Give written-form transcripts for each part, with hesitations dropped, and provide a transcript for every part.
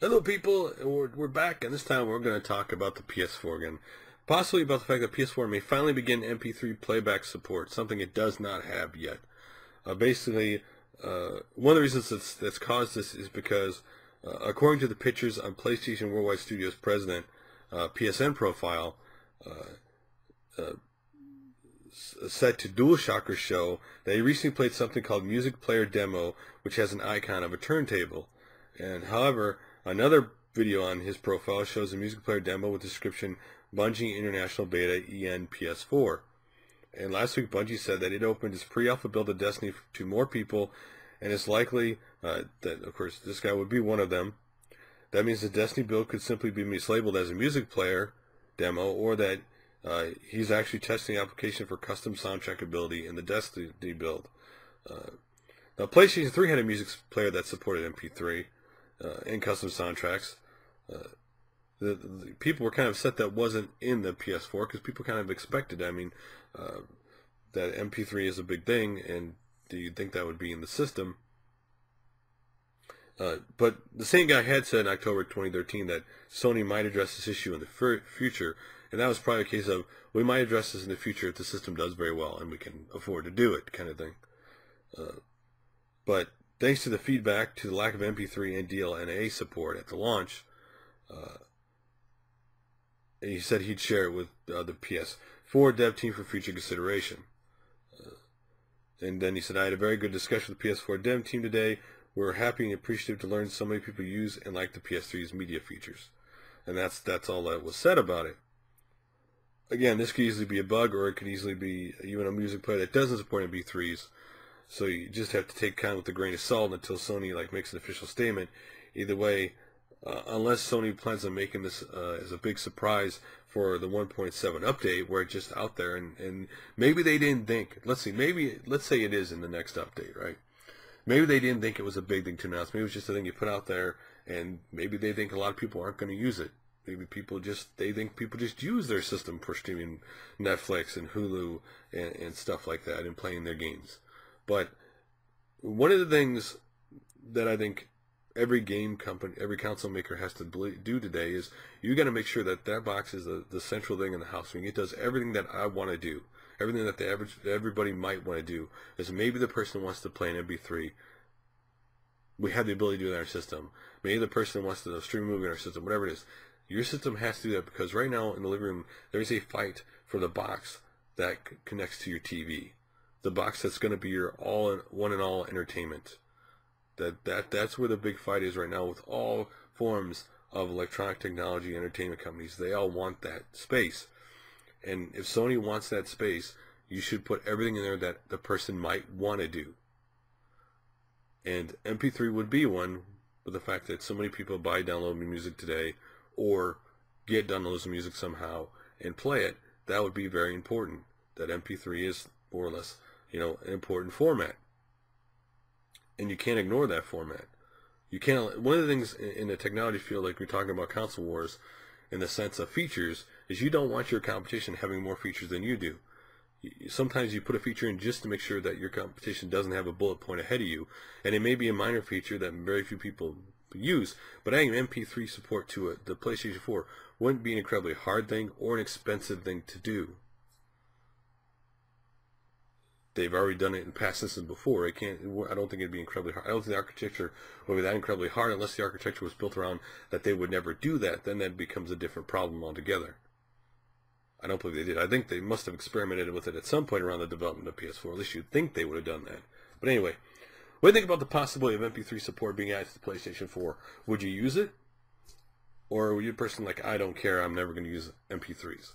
Hello people, and we're back, and this time we're going to talk about the PS4 again. Possibly about the fact that PS4 may finally begin MP3 Playback support, something it does not have yet. Basically, one of the reasons that's caused this is because, according to the pictures on PlayStation Worldwide Studios President PSN profile, set to DualShockers show that he recently played something called Music Player Demo, which has an icon of a turntable. And however, another video on his profile shows a music player demo with the description Bungie International Beta EN PS4. And last week Bungie said that it opened its pre-alpha build of Destiny to more people, and it's likely that, of course, this guy would be one of them. That means the Destiny build could simply be mislabeled as a music player demo, or that he's actually testing the application for custom soundtrack ability in the Destiny build. Now, PlayStation 3 had a music player that supported MP3 and custom soundtracks. The people were kind of upset that wasn't in the PS4 because people kind of expected, that MP3 is a big thing, and do you think that would be in the system? But the same guy had said in October 2013 that Sony might address this issue in the future, and that was probably a case of, we might address this in the future if the system does very well and we can afford to do it, kind of thing. But thanks to the feedback to the lack of MP3 and DLNA support at the launch, he said he'd share it with the PS4 dev team for future consideration. And then he said, I had a very good discussion with the PS4 dev team today. We're happy and appreciative to learn so many people use and like the PS3's media features. And that's all that was said about it. Again, this could easily be a bug, or it could easily be even a music player that doesn't support MP3s. So you just have to take kind of with a grain of salt until Sony makes an official statement. Either way, unless Sony plans on making this as a big surprise for the 1.7 update, where it's just out there, and maybe they didn't think. Let's say it is in the next update, right? Maybe they didn't think it was a big thing to announce. Maybe it was just a thing you put out there, and maybe they think a lot of people aren't going to use it. Maybe they think people just use their system for streaming Netflix and Hulu and stuff like that and playing their games. But one of the things that I think every game company, every console maker has to do today is you got to make sure that that box is the central thing in the house. I mean, it does everything that I want to do, everything that everybody might want to do. Is maybe the person wants to play an MP3. We have the ability to do that in our system. Maybe the person wants to stream a movie in our system, whatever it is. Your system has to do that, because right now in the living room there is a fight for the box that connects to your TV. The box that's going to be your one and all entertainment. That's where the big fight is right now with all forms of electronic technology entertainment companies. They all want that space. And if Sony wants that space, you should put everything in there that the person might want to do. And MP3 would be one, with the fact that so many people buy download music today, or get downloads of music somehow and play it. That would be very important. That MP3 is more or less, an important format. And you can't ignore that format. You can't. One of the things in the technology field, like we're talking about console wars, in the sense of features, is you don't want your competition having more features than you do. Sometimes you put a feature in just to make sure that your competition doesn't have a bullet point ahead of you, and it may be a minor feature that very few people use, but adding MP3 support to the PlayStation 4 wouldn't be an incredibly hard thing or an expensive thing to do. They've already done it in past systems before. I don't think it'd be incredibly hard. I don't think the architecture would be that incredibly hard, unless the architecture was built around that they would never do that. Then that becomes a different problem altogether. I don't believe they did. I think they must have experimented with it at some point around the development of PS4. At least you'd think they would have done that. But anyway, what do you think about the possibility of MP3 support being added to the PlayStation 4? Would you use it? Or were you a person like, I don't care, I'm never going to use MP3s?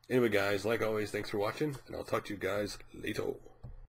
Anyway, guys, like always, thanks for watching, and I'll talk to you guys later.